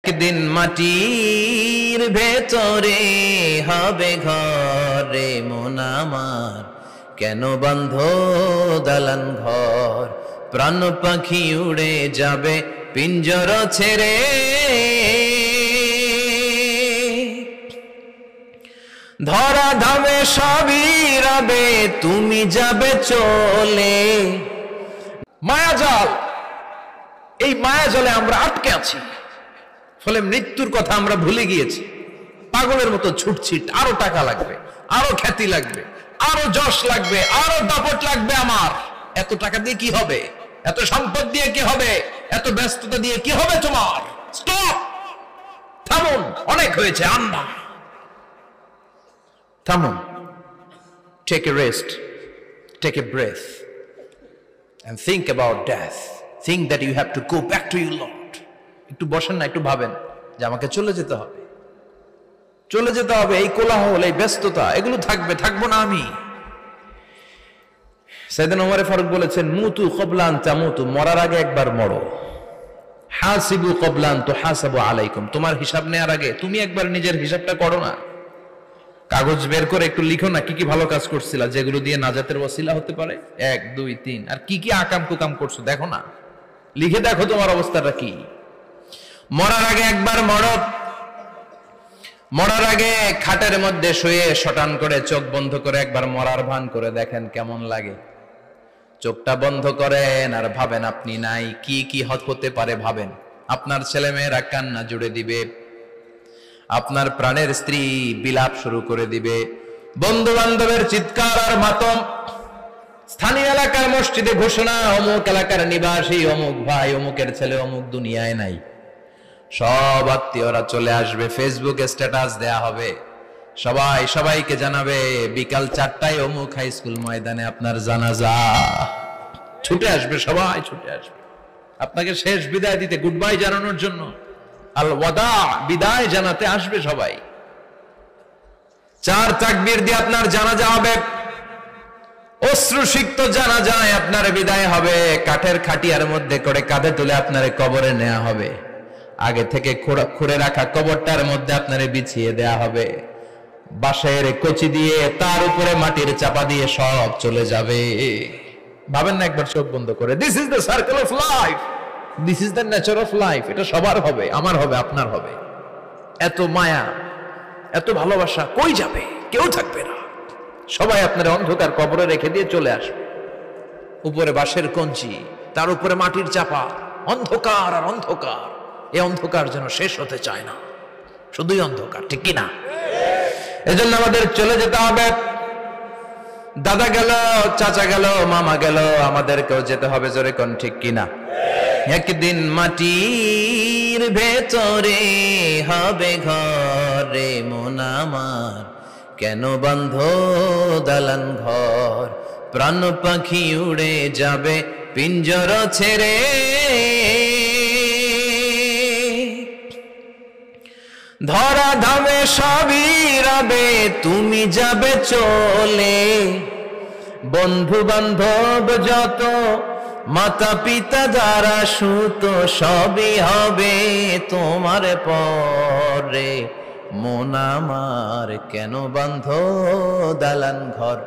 একদিন মাটির ভেতরে হবে ঘরে মন আমার, কেন বন্ধ দালান ঘর? প্রাণ পাখি উড়ে যাবে পিঞ্জর ছেড়ে, ধরা ধামে সবই রবে, তুমি যাবে চলে। মায়াজাল, এই মায়াজালে আমরা আটকে আছি, ফলে মৃত্যুর কথা আমরা ভুলে গিয়েছি। পাগলের মতো ছুটছি, আরো টাকা লাগবে, আরো খ্যাতি লাগবে, আরো যশ লাগবে, আরো দাপট লাগবে আমার। এত টাকা দিয়ে কি হবে? এত সম্পদ দিয়ে কি হবে? এত ব্যস্ততা দিয়ে কি হবে তোমার? স্টপ, থামুন, অনেক হয়েছে, আন্না থামুন। Take a rest, take a breath and think about death. Think that you have to go back to your Lord. একটু বসেন না, একটু ভাবেন যে আমাকে চলে যেতে হবে, চলে যেতে হবে। এই কোলাহল, এই ব্যস্ততা, এগুলো থাকবে, থাকবো না আমি। সাইয়েদনা ওমর ফারুক বলেছেন, মুতু ক্বাবলা আন তামুতু, মরার আগে একবার মরো। হাসিবু ক্বাবলা আন তুহাসাবু আলাইকুম, তোমার হিসাব নেওয়ার আগে তুমি একবার নিজের হিসাবটা করো না। কাগজ বের করে একটু লিখো না কি কি ভালো কাজ করছিলা, যেগুলো দিয়ে নাজাতের ওসিলা হতে পারে। 1 2 3, আর কি কি আকাম কুকাম করছো দেখো না, লিখে দেখো তোমার অবস্থাটা কি। মরার আগে একবার মরো। মরার আগে খাটের মধ্যে শুয়ে শটান করে চোখ বন্ধ করে একবার মরার ভান করে দেখেন কেমন লাগে। চোখটা বন্ধ করেন আর ভাবেন আপনি নাই, কি কি হতে পারে ভাবেন। আপনার ছেলে মেয়েরা কান্না জুড়ে দিবে, আপনার প্রাণের স্ত্রী বিলাপ শুরু করে দিবে, বন্ধু বান্ধবের চিৎকার আর মাতম, স্থানীয় এলাকার মসজিদে ঘোষণা, অমুক এলাকার নিবাসী অমুক ভাই অমুকের ছেলে অমুক দুনিয়ায় নাই। সব আত্মীয়রা চলে আসবে, ফেসবুকে স্ট্যাটাস দেয়া হবে, সবাই সবাইকে জানাবে বিকাল 4টায় অমুক হাই স্কুল ময়দানে আপনার জানাজা। ছুটে আসবে, সবাই ছুটে আসবে আপনাকে শেষ বিদায় দিতে, গুড বাই জানানোর জন্য, আল ওয়াদা, বিদায় জানাতে আসবে সবাই। 4 তাকবীর দিয়ে আপনার জানাজা হবে, অশ্রুসিক্ত জানাজায় আপনার বিদায় হবে। কাঠের খাটিয়ার মধ্যে করে কাঁধে তুলে আপনারে কবরে নেওয়া হবে, আগে থেকে খুঁড়ে রাখা কবরটার মধ্যে আপনারে বিছিয়ে দেয়া হবে, বাঁশের কচি দিয়ে তার উপরে মাটির চাপা দিয়ে সব চলে যাবে। ভাবেন না একবার চোখ বন্ধ করে, this is the circle of life, this is the nature of life. এটা সবার হবে, আমার হবে, আপনার হবে। এত মায়া, এত ভালোবাসা কই যাবে? কেউ থাকবে না, সবাই আপনার অন্ধকার কবরে রেখে দিয়ে চলে আসবে। উপরে বাঁশের কঞ্চি, তার উপরে মাটির চাপা, অন্ধকার আর অন্ধকার। এই অন্ধকার যেন শেষ হতে চায় না, শুধুই অন্ধকার, ঠিক কিনা? এজন্য আমাদের চলে যেতে হবে। দাদা গেল, চাচা গেল, মামা গেল, আমাদেরকেও যেতে হবে, জোরে কোন ঠিক কিনা? একদিন মাটির ভেতরে হবে ঘরে মন আমার, কেন বন্ধ দালান ঘর? প্রাণ পাখি উড়ে যাবে পিঞ্জর ছেড়ে, ধরা ধামে সবই রবে, তুমি যাবে চলে। বন্ধু বান্ধব যত, মাতা পিতা যারা সুত, সবই হবে তোমার পরে। মন আমার কেন বন্ধ দালান ঘর?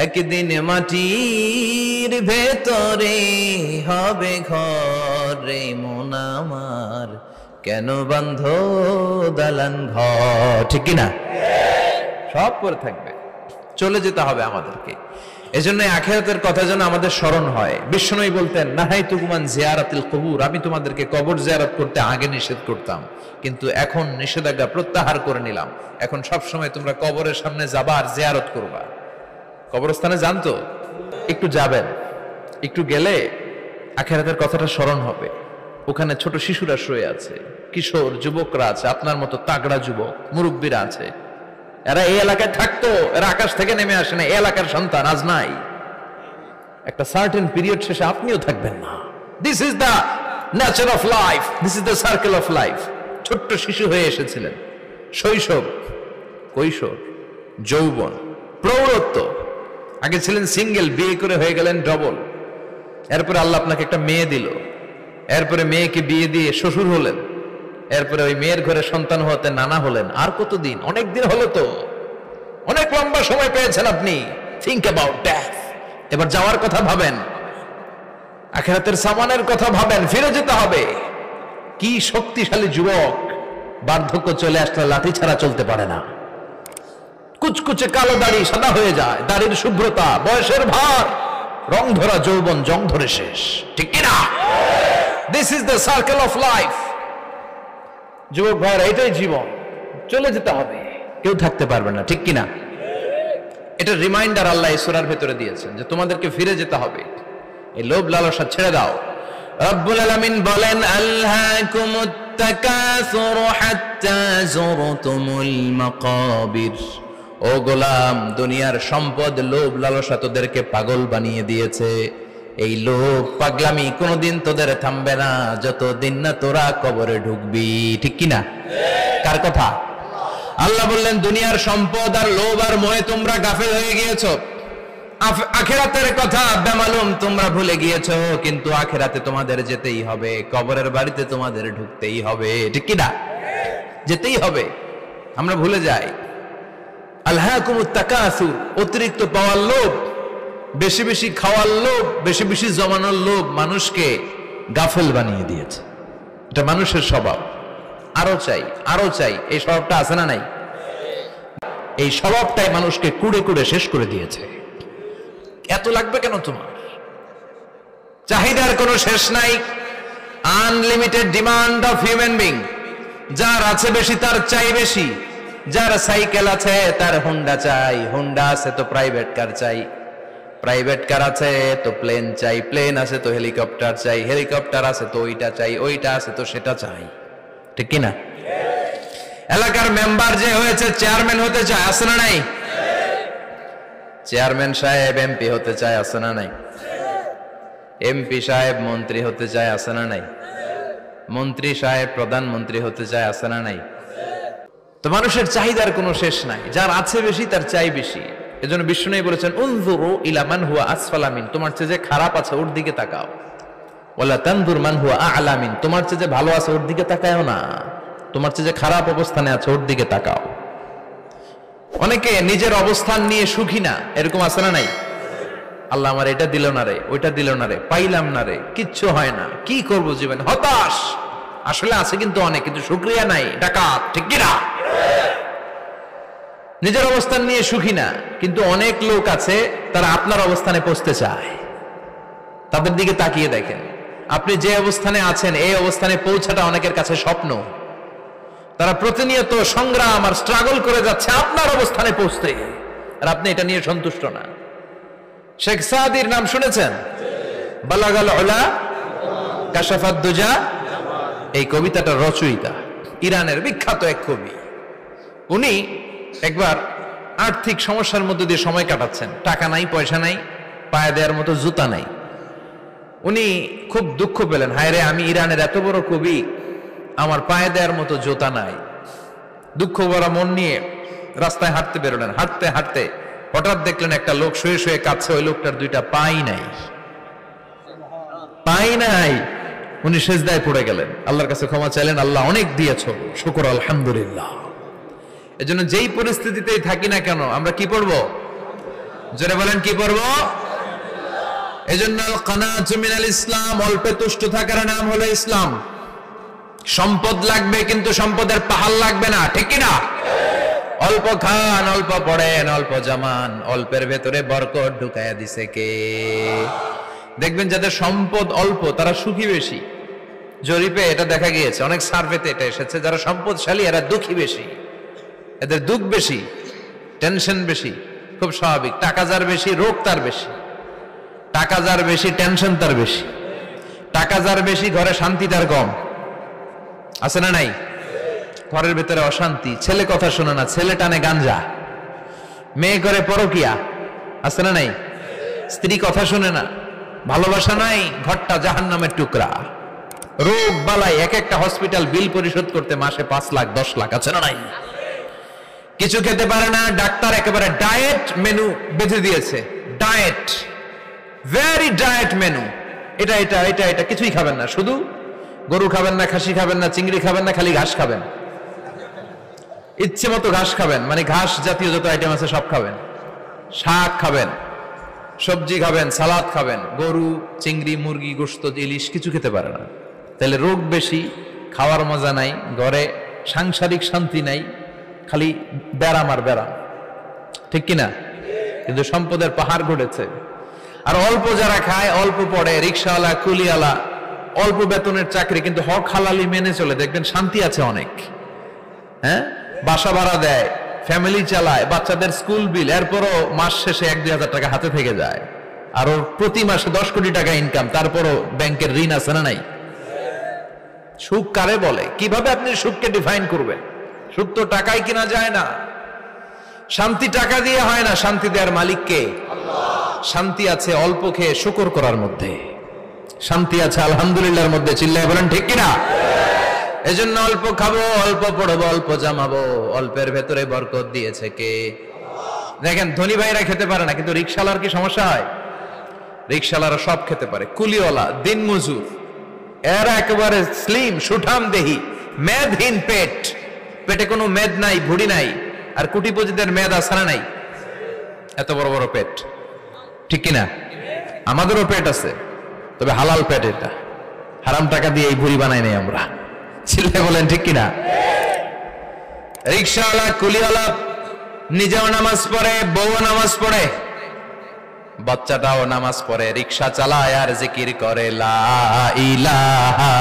একদিন মাটির ভেতরে হবে ঘরে মন আমার, কেন বন্ধ দালান ঘর? ঠিক কিনা? সব করে থাকবে, চলে যেতে হবে আমাদেরকে। এজন্য আখিরাতের কথা যেন আমাদের স্মরণ হয়। বিশ্বনবী বলতেন, নাহাইতুকুম আন জিয়ারাতিল কুবুর, আমি তোমাদেরকে কবর জিয়ারত করতে আগে নিষেধ করতাম, কিন্তু এখন নিষেধাজ্ঞা প্রত্যাহার করে নিলাম। এখন সব সময় তোমরা কবরের সামনে যাবা আর জিয়ারত করবা। কবরস্থানে যান তো, একটু যাবেন, একটু গেলে আখিরাতের কথাটা স্মরণ হবে। ওখানে ছোট শিশুরা শুয়ে আছে, কিশোর যুবকরা আছে, আপনার মতো তাগড়া যুবক মুরব্বীরা আছে। এরা এই এলাকায় থাকতো, এরা আকাশ থেকে নেমে আসে না, এই এলাকার সন্তান আজ নাই। একটা সার্টেন পিরিয়ড শেষে আপনিও থাকবেন না। This is the nature of life, this is the circle of life. ছোট্ট শিশু হয়ে এসেছিলেন, শৈশব, কৈশোর, যৌবন, প্রৌঢ়ত্ব। আগে ছিলেন সিঙ্গেল, বিয়ে করে হয়ে গেলেন ডবল। এরপরে আল্লাহ আপনাকে একটা মেয়ে দিল, এরপরে মেয়েকে বিয়ে দিয়ে শ্বশুর হলেন, এরপরে ওই মেয়ের ঘরে সন্তান হতে নানা হলেন, আর কতদিন? অনেক দিন হলো তো, অনেক লম্বা সময় পেয়েছেন আপনি। Think about death. এবার যাওয়ার কথা ভাবেন, আখিরাতের সামানের কথা ভাবেন, ফিরে যেতে হবে। কি শক্তিশালী যুবক, বার্ধক্য চলে আসলে লাঠি ছাড়া চলতে পারে না। কুচকুচে কালো দাড়ি সাদা হয়ে যায়, দাড়ির শুভ্রতা, বয়সের ভার, রং ধরা যৌবন জং ধরে শেষ, ঠিক কিনা? This is the circle of life. যুবক ভাইরা, এটাই জীবন, চলে যেতে হবে, কেউ থাকতে পারবে না, ঠিক কিনা? এটা রিমাইন্ডার আল্লাহ এই সূরার ভেতরে দিয়েছেন যে তোমাদেরকে ফিরে যেতে হবে, এই লোভ লালসা ছেড়ে দাও। রব্বুল আলামিন বলেন, আলহাকুমুত তাকাসুর হাত্তা যুরতুমুল মাকাবির। ও গোলাম, দুনিয়ার সম্পদ, লোভ লালসা তোদেরকে পাগল বানিয়ে দিয়েছে। এই লোভ পাগলামি কোনোদিন তোদের থামবে না যতদিন না তোরা কবরে ঢুকবি, ঠিক কিনা? কার কথা? আল্লাহ বললেন, দুনিয়ার সম্পদ আর লোভ আর মোহে তোমরা গাফেল হয়ে গিয়েছো। আখিরাতের কথা বেমালুম তোমরা ভুলে গিয়েছো, কিন্তু আখিরাতে তোমাদের যেতেই হবে, কবরের বাড়িতে তোমাদের ঢুকতেই হবে, ঠিক কিনা? যেতেই হবে, আমরা ভুলে যাই। আলহাকুমুত তাকাসুর, অতিরিক্ত পাওয়ার লোভ, বেশি বেশি খাওয়ার লোভ, বেশি বেশি জমানোর লোভ মানুষকে গাফেল বানিয়ে দিয়েছে। এটা মানুষের স্বভাব, আরো চাই আরো চাই, এই স্বভাবটা আছে না নাই? এই স্বভাবটাই মানুষকে কুড়ে কুড়ে শেষ করে দিয়েছে। এত লাগবে কেন তোমার? চাহিদার কোনো শেষ নাই, unlimited demand of human being. যার আছে বেশি তার চাই বেশি, যার সাইকেল আছে তার হুন্ডা চাই, হুন্ডা আছে তো প্রাইভেট কার চাই, প্রাইভেট কার আছে তো প্লেন চাই, প্লেন আছে তো হেলিকপ্টার চাই, হেলিকপ্টার আছে তো ওইটা চাই, ওইটা আছে তো সেটা চাই, ঠিক কিনা? এলাকার মেম্বার যে হয়েছে চেয়ারম্যান হতে চায়, আছে না নাই? চেয়ারম্যান সাহেব এমপি হতে চায়, আছে না নাই? এমপি সাহেব মন্ত্রী হতে চায়, আছে না নাই? মন্ত্রী সাহেব প্রধানমন্ত্রী হতে চায়, আছে না নাই? তো মানুষের চাহিদার কোনো শেষ নাই, যার আছে বেশি তার চাই বেশি। এজন্য বিষ্ণু বলেছেন, উনজুরু ইলা মান হুয়া আসফালা মিন, তোমার চেয়ে যে খারাপ আছে ওর দিকে তাকাও। ওয়ালা তানজুর মান হুয়া আ'লা মিন, তোমার চেয়ে যে ভালো আছে ওর দিকে তাকাও না, তোমার চেয়ে যে খারাপ অবস্থানে আছে ওর দিকে তাকাও। অনেকে নিজের অবস্থান নিয়ে সুখী না, এরকম আছে না নাই? আল্লাহ আমার এটা দিল না রে, ওইটা দিল না রে, পাইলাম না রে, কিচ্ছু হয় না, কি করব জীবনে, হতাশ। আসলে আছে কিন্তু অনেক, কিন্তু শুকরিয়া নাই, ডাকাত, ঠিক কিনা? নিজের অবস্থান নিয়ে সুখী না, কিন্তু অনেক লোক আছে তারা আপনার অবস্থানে পৌঁছতে চায়। তাদের দিকে তাকিয়ে দেখেন, আপনি যে অবস্থানে আছেন এই অবস্থানে পৌঁছাটা অনেকের কাছে স্বপ্ন। তারা প্রতিনিয়ত সংগ্রাম আর স্ট্রাগল করে যাচ্ছে আপনার অবস্থানে পৌঁছতে, আর আপনি এটা নিয়ে সন্তুষ্ট না। শেখ সাদির নাম শুনেছেন? বালাগাল উলা কাশাফাত দুজা, এই কবিতাটার রচয়িতা ইরানের বিখ্যাত এক কবি। উনি একবার আর্থিক সমস্যার মধ্যে দিয়ে সময় কাটাচ্ছেন, টাকা নাই, পয়সা নাই, পায়ে দেওয়ার মতো জুতা নাই। উনি খুব দুঃখ পেলেন, হায় রে, আমি ইরানের এত বড় কবি, আমার পায়ে দেওয়ার মতো জুতা নাই। দুঃখ ভরা মন নিয়ে রাস্তায় হাঁটতে বেরোলেন। হাঁটতে হাঁটতে হঠাৎ দেখলেন একটা লোক শুয়ে শুয়ে কাঁদছে, ওই লোকটার দুইটা পাই নাই, পাই নাই। উনি সেজদায় পড়ে গেলেন, আল্লাহর কাছে ক্ষমা চাইলেন, আল্লাহ অনেক দিয়েছ, শুকর আলহামদুলিল্লাহ। এজন্য যেই পরিস্থিতিতেই থাকি না কেন আমরা কি পড়বো? জোরে বলেন, কি পড়বো? এজন্য কানাতু মিনাল ইসলাম, অল্পে তুষ্ট থাকার নাম হলো ইসলাম। সম্পদ লাগবে কিন্তু সম্পদের পাহাড় লাগবে না, ঠিক কিনা? অল্প খান, অল্প পড়েন, অল্প জামান, অল্পের ভেতরে বরকত ঢুকাইয়া দিছে কে? দেখবেন যাদের সম্পদ অল্প তারা সুখী বেশি। জরিপে এটা দেখা গিয়েছে, অনেক সার্ভেতে এটা এসেছে, যারা সম্পদশালী এরা দুঃখী বেশি, এদের দুঃখ বেশি, টেনশন বেশি। খুব স্বাভাবিক, টাকা যার বেশি রোগ তার বেশি, টাকা যার বেশি টেনশন তার বেশি, টাকা যার বেশি ঘরে শান্তি তার কম, আছে না নাই? ঘরের ভেতরে অশান্তি, ছেলে কথা শোনে না, ছেলে টানে গাঞ্জা, মেয়ে করে পরকিয়া, আছে না নাই? স্ত্রী কথা শোনে না, ভালোবাসা নাই, ঘরটা জাহান্নামের টুকরা। রোগ বালাই, এক একটা হসপিটাল বিল পরিশোধ করতে মাসে 5 লাখ 10 লাখ, আছে না নাই? কিছু খেতে পারে না, ডাক্তার একেবারে ডায়েট মেনু বেঁধে দিয়েছে, ডায়েট, ভেরি ডায়েট মেনু, এটা এটা এটা এটা কিছুই খাবেন না, শুধু গরু খাবেন না, খাসি খাবেন না, চিংড়ি খাবেন না, খালি ঘাস খাবেন। ইচ্ছে মতো ঘাস খাবেন, মানে ঘাস জাতীয় যত আইটেম আছে সব খাবেন। শাক খাবেন, সবজি খাবেন, সালাদ খাবেন। গরু, চিংড়ি, মুরগি, গোশত, ইলিশ কিছু খেতে পারে না। তাহলে রোগ বেশি, খাওয়ার মজা নাই, ঘরে সাংসারিক শান্তি নাই, খালি ব্যারাম আর ব্যারাম, ঠিক কিনা? কিন্তু সম্পদের পাহাড় ঘটেছে। আর অল্প যারা খায়, অল্প পড়ে, রিক্সাওয়ালা, কুলিওয়ালা, অল্প বেতনের চাকরি, কিন্তু হক হালালি মেনে চলে, দেখবেন শান্তি আছে অনেক। হ্যাঁ, বাসা ভাড়া দেয়, ফ্যামিলি চালায়, বাচ্চাদের স্কুল বিল, এরপরও মাস শেষে 1-2 হাজার টাকা হাতে থেকে যায়। আর ওর প্রতি মাসে 10 কোটি টাকা ইনকাম, তারপরও ব্যাংকের ঋণ আছে না নাই? সুখ কারে বলে? কিভাবে আপনি সুখকে ডিফাইন করবেন? সুখ তো টাকায় কিনা যায় না, শান্তি টাকা দিয়ে হয় না, শান্তি দেওয়ার মালিক কে? শান্তি আছে অল্প খেয়ে শুকর করার মধ্যে, শান্তি আছে আলহামদুলিল্লাহর মধ্যে। চিল্লায় বলেন ঠিক কিনা? এজন্য অল্প খাবো, অল্প পড়বো, অল্প জামাবো, অল্পের ভেতরে বরকত দিয়েছে কে? দেখেন ধনী ভাইরা খেতে পারে না, কিন্তু রিক্সাওয়ালার কি সমস্যা হয়? রিক্সাওয়ালারা সব খেতে পারে, কুলিওয়ালা, দিন মজুর, এরা একেবারে স্লিম সুঠাম দেহি, মেদহীন পেট, পেটে কোনো মেদ নাই, ভুড়ি নাই। আর কোটিপতিদের মেদ আছে না নাই? এত বড় বড় পেট, ঠিক কিনা? আমাদেরও পেট আছে, তবে হালাল পেট, এটা হারাম টাকা দিয়ে এই ভুড়ি বানাই নাই আমরা। ছিলে বলেন ঠিক কিনা? রিক্সাওয়ালা, কুলিওয়ালা নিজেও নামাজ পড়ে, বউও নামাজ পড়ে, বাচ্চাটাও নামাজ পড়ে, রিক্সা চালায় আর জিকির করে লা ইলাহা